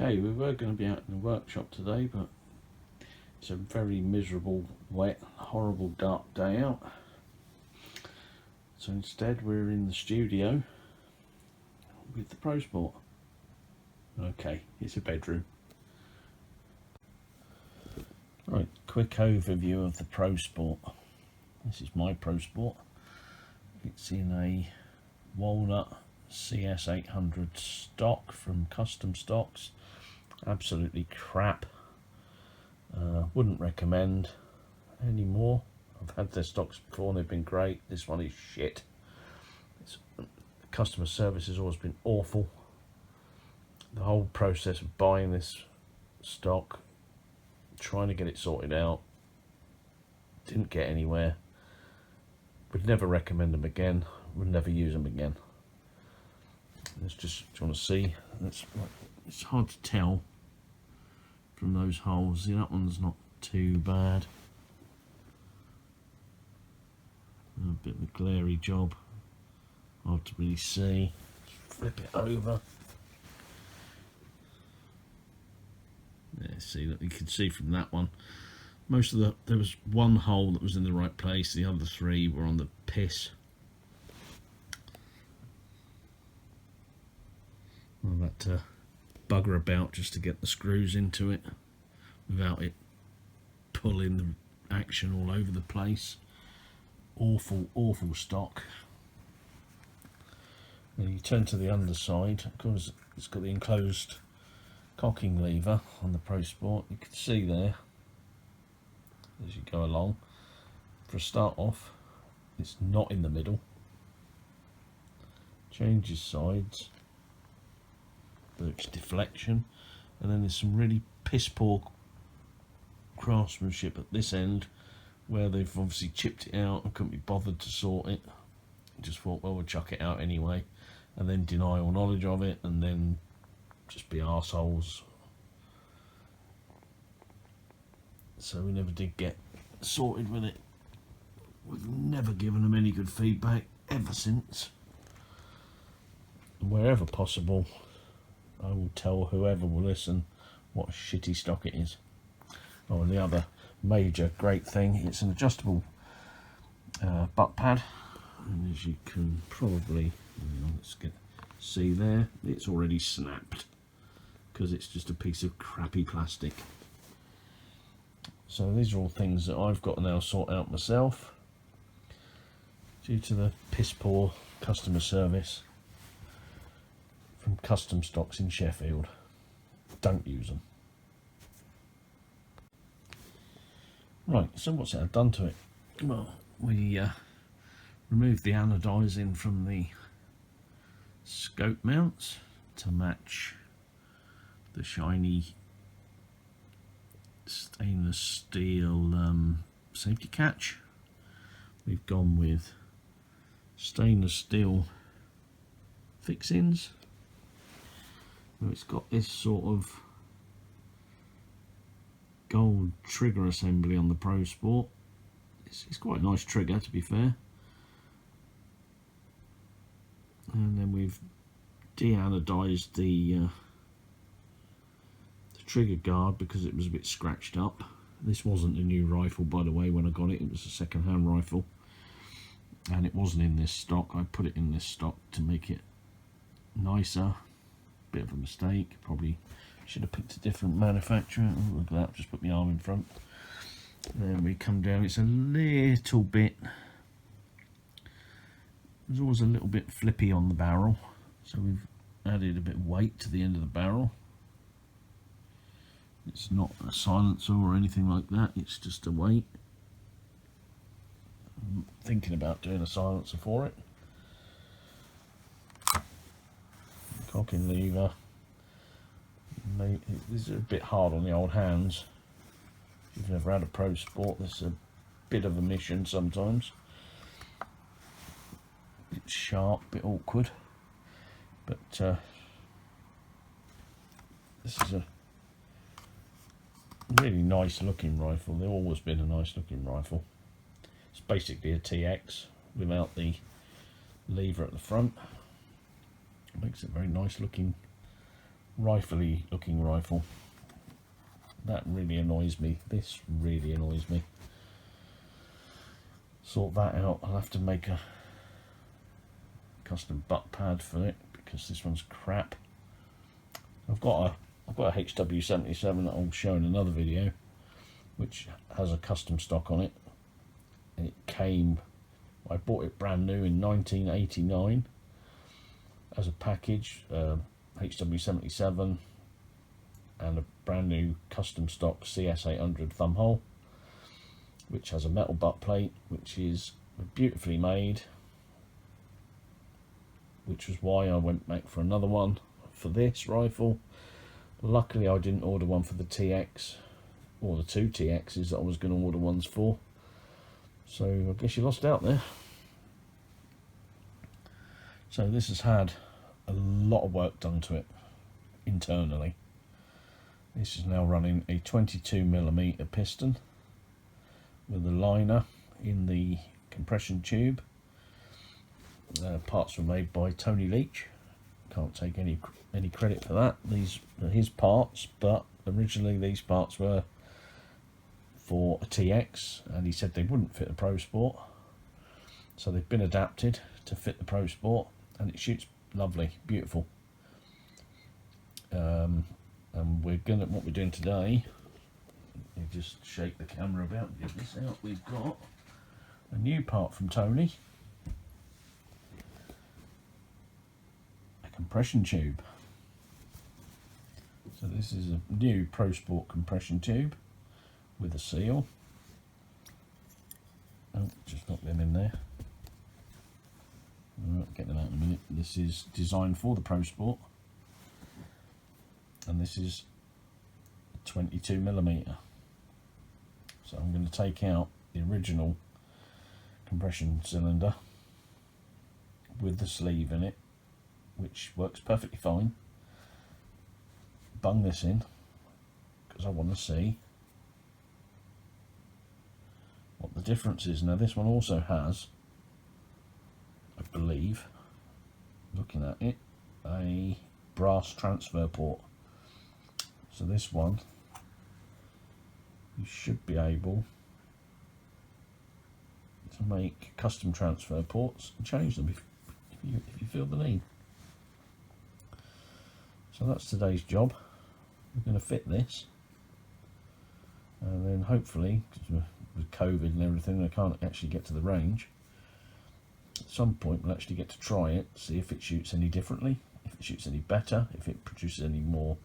Okay, we were going to be out in the workshop today, but it's a very miserable, wet, horrible, dark day out. So instead we're in the studio with the ProSport. Okay, it's a bedroom. Right, quick overview of the ProSport. This is my ProSport. It's in a walnut CS800 stock from Custom Stocks. Absolutely crap. Wouldn't recommend anymore. I've had their stocks before and they've been great. This one is shit. Customer service has always been awful. The whole process of buying this stock, trying to get it sorted out, didn't get anywhere. Would never recommend them again. Would never use them again. Let's just, do you want to see? It's hard to tell from those holes. See, that one's not too bad. A bit of a glary job. Hard to really see. Flip it over. Yeah, see that you can see from that one. Most of there was one hole that was in the right place. The other three were on the piss. Well, that bugger about just to get the screws into it without it pulling the action all over the place. Awful, awful stock. When you turn to the underside, of course, it's got the enclosed cocking lever on the ProSport. You can see there as you go along. For a start off, it's not in the middle. Changes sides. It's deflection, and then there's some really piss poor craftsmanship at this end where they've obviously chipped it out and couldn't be bothered to sort it. Just thought, well, we'll chuck it out anyway, and then deny all knowledge of it and then just be arseholes. So we never did get sorted with it. We've never given them any good feedback ever since. And wherever possible, I will tell whoever will listen what a shitty stock it is. Oh, and the other major great thing, it's an adjustable butt pad, and as you can probably see there, it's already snapped because it's just a piece of crappy plastic. So these are all things that I've got to now sort out myself due to the piss poor customer service from Custom Stocks in Sheffield. Don't use them. Right, so what's that done to it? Well, we removed the anodizing from the scope mounts to match the shiny stainless steel safety catch. We've gone with stainless steel fixings. It's got this sort of gold trigger assembly on the ProSport. It's quite a nice trigger, to be fair. And then we've de-anodized the trigger guard because it was a bit scratched up. This wasn't a new rifle, by the way. When I got it, it was a second-hand rifle, and it wasn't in this stock. I put it in this stock to make it nicer. Bit of a mistake, probably should have picked a different manufacturer. Oh, look at that, just put my arm in front. Then we come down, it's a little bit, there's always a little bit flippy on the barrel, so we've added a bit of weight to the end of the barrel. It's not a silencer or anything like that, it's just a weight. I'm thinking about doing a silencer for it. Cocking lever. This is a bit hard on the old hands. If you've never had a ProSport, this is a bit of a mission sometimes. A bit sharp, a bit awkward, but this is a really nice looking rifle. They've always been a nice looking rifle. It's basically a TX without the lever at the front. Makes it very nice looking rifle-y looking rifle. That really annoys me. This really annoys me. Sort that out. I'll have to make a custom butt pad for it because this one's crap. I've got a HW77 that I'll show in another video, which has a custom stock on it. And it came, I bought it brand new in 1989 as a package, HW77 and a brand new custom stock CS800 thumb hole, which has a metal butt plate, which is beautifully made, which was why I went back for another one for this rifle. Luckily I didn't order one for the TX, or the two TXs that I was going to order ones for, so I guess you lost out there. So this has had a lot of work done to it internally. This is now running a 22mm piston with a liner in the compression tube. Parts were made by Tony Leach. Can't take any credit for that. These are his parts, but originally these parts were for a TX, and he said they wouldn't fit the ProSport, so they've been adapted to fit the ProSport, and it shoots lovely, beautiful. And what we're doing today, let me just shake the camera about and get this out. We've got a new part from Tony, a compression tube. So this is a new ProSport compression tube with a seal. Oh, just knock them in there. I'll get them out in a minute. This is designed for the ProSport, and this is 22mm. So I'm going to take out the original compression cylinder with the sleeve in it, which works perfectly fine. Bung this in because I want to see what the difference is. Now this one also has, I believe, looking at it, a brass transfer port. So this one, you should be able to make custom transfer ports and change them if you feel the need. So that's today's job. We're going to fit this, and then hopefully, because with COVID and everything, I can't actually get to the range. At some point we'll actually get to try it, see if it shoots any differently, if it shoots any better, if it produces any more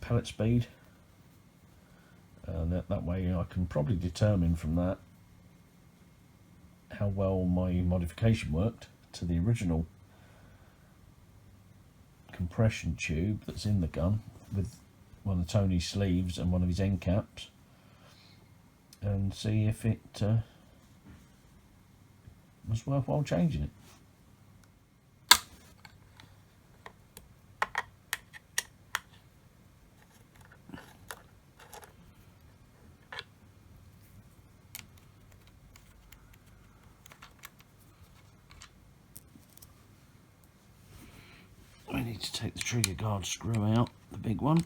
pellet speed, and that way I can probably determine from that how well my modification worked to the original compression tube that's in the gun with one of Tony's sleeves and one of his end caps, and see if it was worthwhile changing it. I need to take the trigger guard screw out, the big one.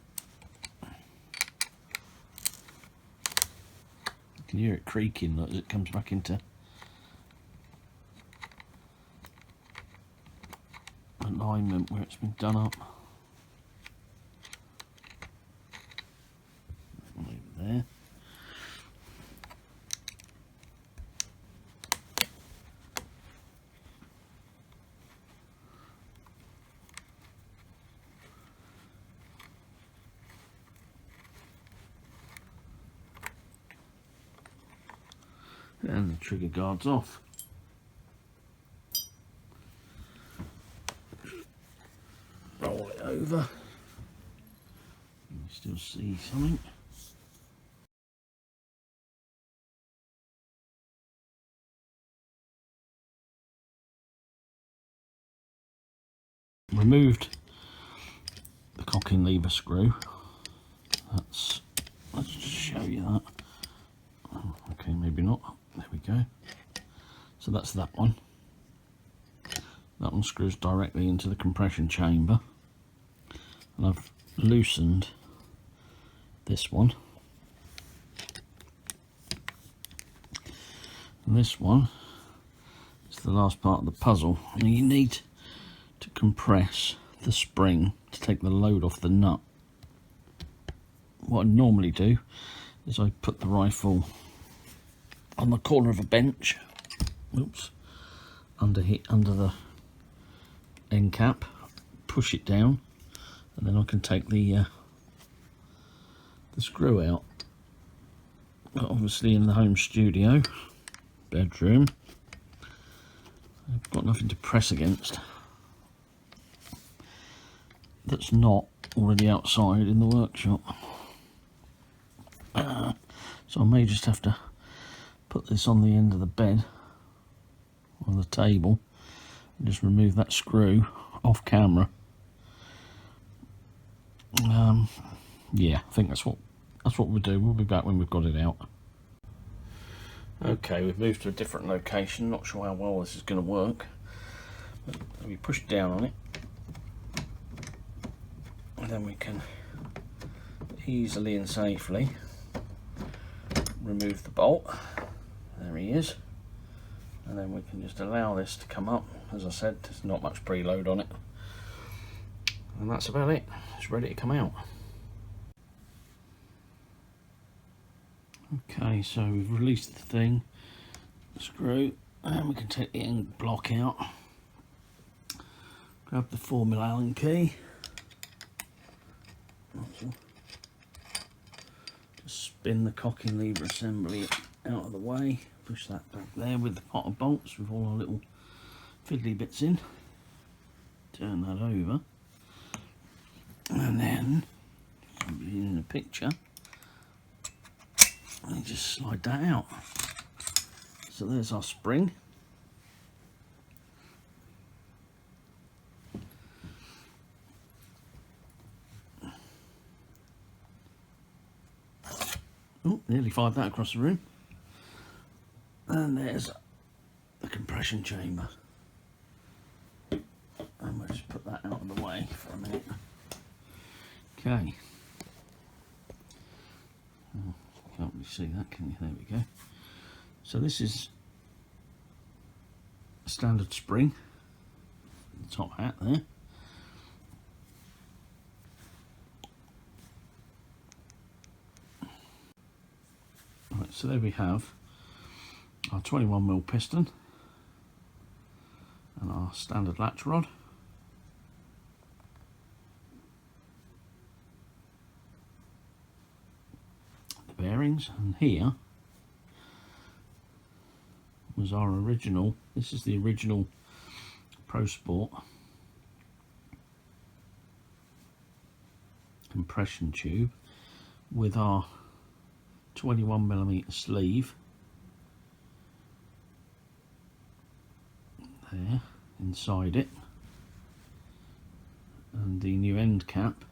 You can hear it creaking as it comes back into alignment where it's been done up. Over there. And the trigger guard's off. Roll it over. You can still see something. Removed the cocking lever screw. Let's just show you that. Okay, maybe not. There we go. So that's that one. That one screws directly into the compression chamber, and I've loosened this one, and this one is the last part of the puzzle. And you need to compress the spring to take the load off the nut. What I normally do is I put the rifle on the corner of a bench, oops, under the end cap, push it down, and then I can take the screw out. But obviously in the home studio, bedroom, I've got nothing to press against that's not already outside in the workshop. So I may just have to put this on the end of the bed, on the table, and just remove that screw off camera. Yeah, I think that's what we'll do. We'll be back when we've got it out. Okay, we've moved to a different location. Not sure how well this is going to work. But we push down on it, and then we can easily and safely remove the bolt. There he is. And then we can just allow this to come up. As I said, there's not much preload on it. And that's about it. It's ready to come out. Okay, so we've released the thing, the screw, and we can take the end block out. Grab the 4mm Allen key. Just spin the cocking lever assembly out of the way. Push that back there with the pot of bolts with all our little fiddly bits in. Turn that over. And then, in the picture, and just slide that out. So there's our spring. Oh, nearly fired that across the room. And there's the compression chamber. And we'll just put that out of the way for a minute. Okay. Oh, can't really see that, can you? There we go. So this is a standard spring, the top hat there. Right, so there we have our 21mm piston and our standard latch rod. The bearings, and here was our original, this is the original ProSport compression tube with our 21mm sleeve there inside it, and the new end cap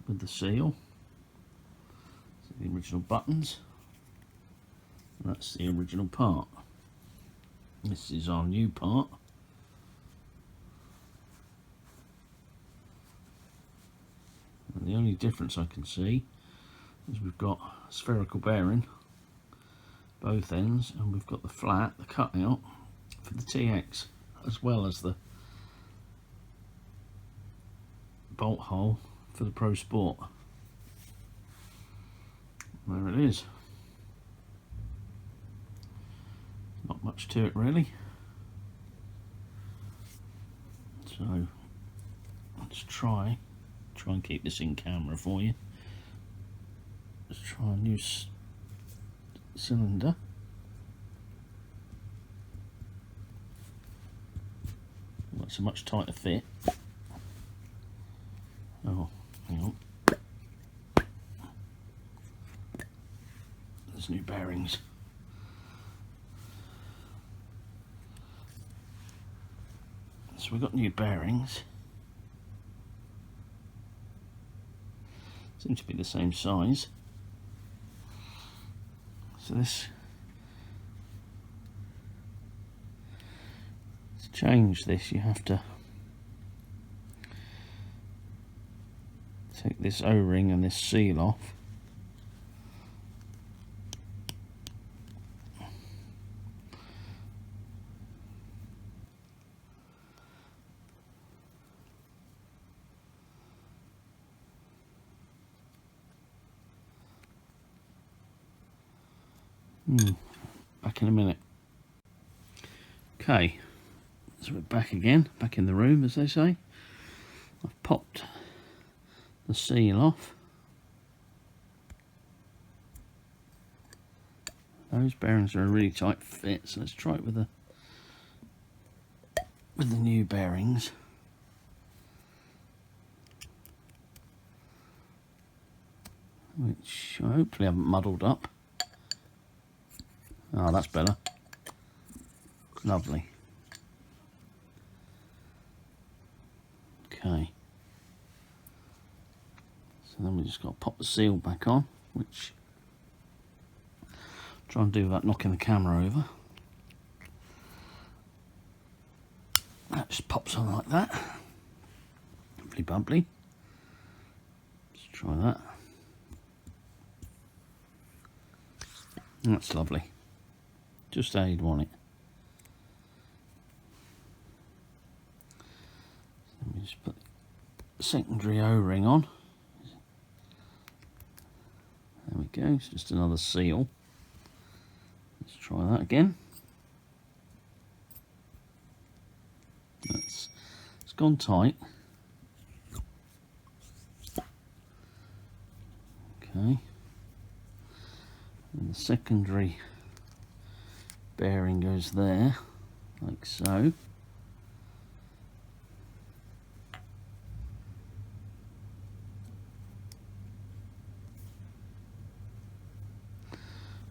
with the seal. So the original buttons, and that's the original part. This is our new part. And the only difference I can see is we've got a spherical bearing both ends, and we've got the flat, the cutout for the TX, as well as the bolt hole for the ProSport. There it is. Not much to it really. So let's try and keep this in camera for you. Let's try a new cylinder. Well, it's a much tighter fit. Oh, hang on. There's new bearings. So we've got new bearings. Seem to be the same size. So this To change this, you have to take this O-ring and this seal off. Back in a minute. Okay, so we're back again, back in the room as they say. I've popped the seal off. Those bearings are a really tight fit, so let's try it with the new bearings. Which I hopefully haven't muddled up. Oh, that's better. Lovely. Okay. So then we just got to pop the seal back on, which try and do without knocking the camera over. That just pops on like that. Lovely bubbly. Let's try that. That's lovely. Just how you'd want it. So let me just put the secondary O-ring on. There we go, it's just another seal. Let's try that again. It's gone tight. Okay. And the secondary bearing goes there, like so.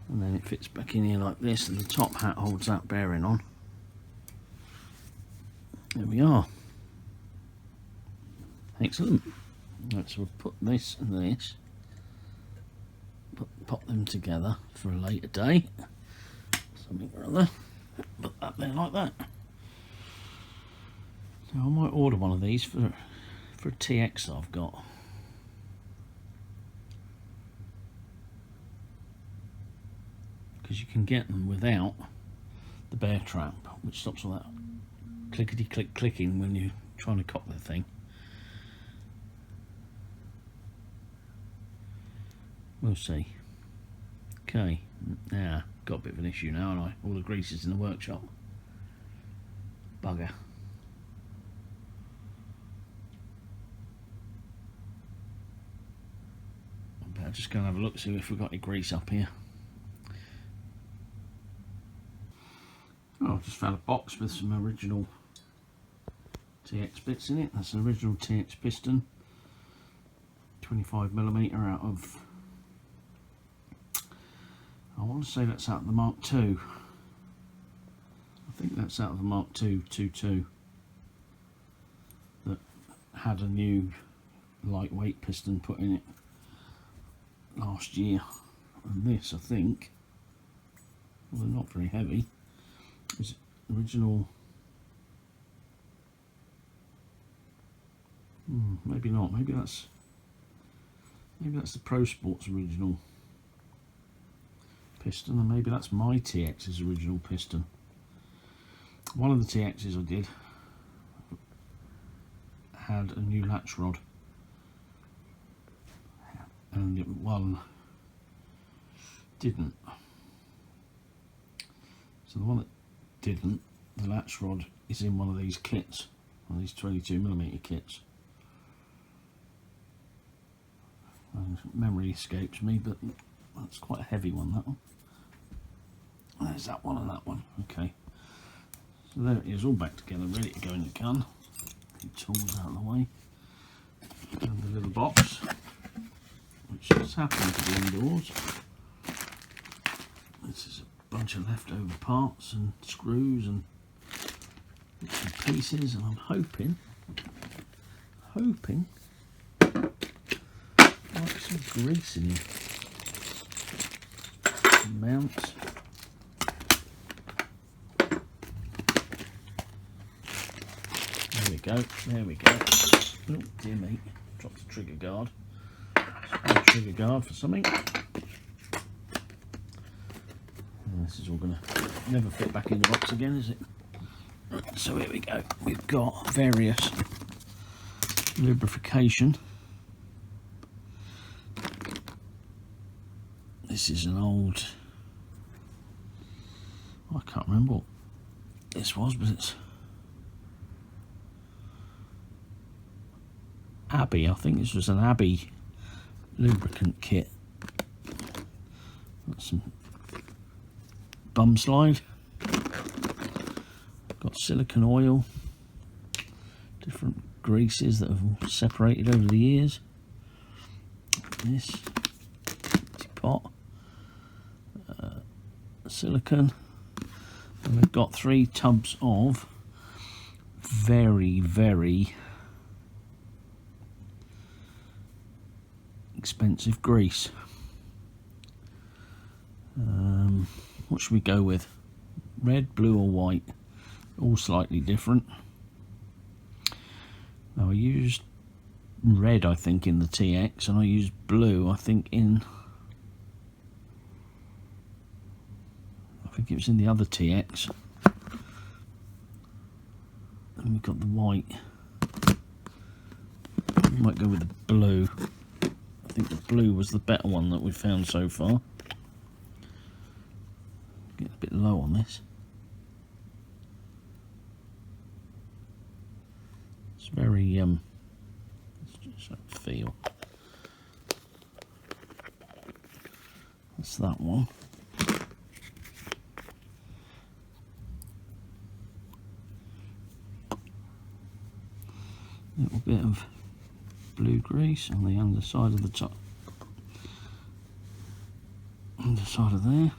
And then it fits back in here like this, and the top hat holds that bearing on. There we are. Excellent. Right, so we'll put this and this, pop them together for a later day. Something or other. Put that there like that. So I might order one of these for a TX that I've got. Because you can get them without the bear trap, which stops all that clickety click clicking when you're trying to cock the thing. We'll see. Okay, now got a bit of an issue now, and all the grease is in the workshop. Bugger. I better just go and have a look, see if we've got any grease up here. Oh, I've just found a box with some original TX bits in it. That's an original TX piston, 25mm out of, I want to say that's out of the Mark II. I think that's out of the Mark II 2.2 that had a new lightweight piston put in it last year. And this, I think, well, they're not very heavy, is original. Maybe not. Maybe that's the ProSport's original piston, and maybe that's my TX's original piston. One of the TXs I did had a new latch rod, and one didn't. So the one that didn't, the latch rod is in one of these kits, one of these 22mm kits. Memory escapes me, but that's quite a heavy one, that one. There's that one and that one. Okay, so there it is, all back together, ready to go in the gun. Get tools out of the way, and the little box, which just happens to be indoors. This is a bunch of leftover parts and screws and bits and pieces, and I'm hoping like some grease in here. Some mounts. go. There we go. Oh dear me, dropped the trigger guard. Trigger guard for something. And this is all going to never fit back in the box again, is it? So here we go. We've got various lubrication. This is an old, I can't remember what this was, but it's Abbey. I think this was an Abbey lubricant kit. Got some bum slide. Got silicone oil. Different greases that have all separated over the years. This pot. Silicone. And we've got 3 tubs of very, very expensive grease. What should we go with? Red, blue or white? All slightly different. Now I used red I think in the TX, and I used blue I think in, it was in the other TX. And we've got the white. We might go with the blue. I think the blue was the better one that we've found so far. Getting a bit low on this. It's very let's just feel. That's that one. Little bit of blue grease on the underside of the top, underside of there.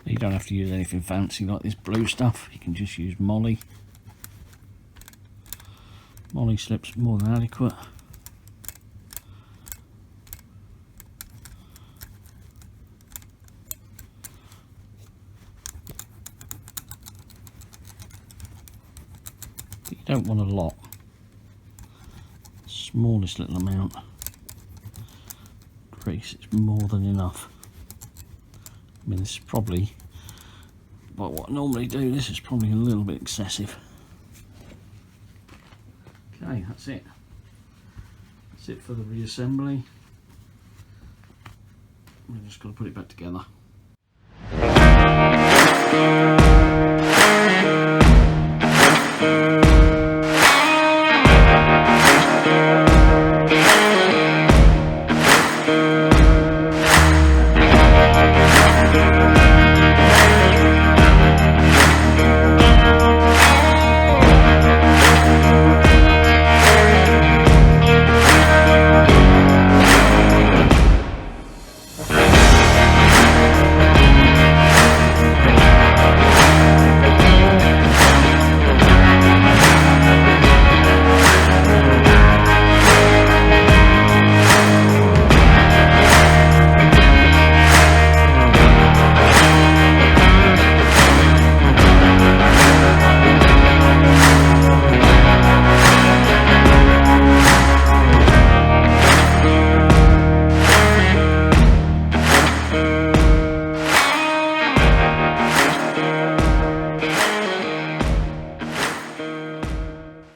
You don't have to use anything fancy like this blue stuff. You can just use Molly. Molly slips more than adequate. But you don't want a lot. Smallest little amount. Grease, it's more than enough. I mean, this is probably, by what I normally do, this is probably a little bit excessive. Okay, that's it. That's it for the reassembly. We've just got to put it back together.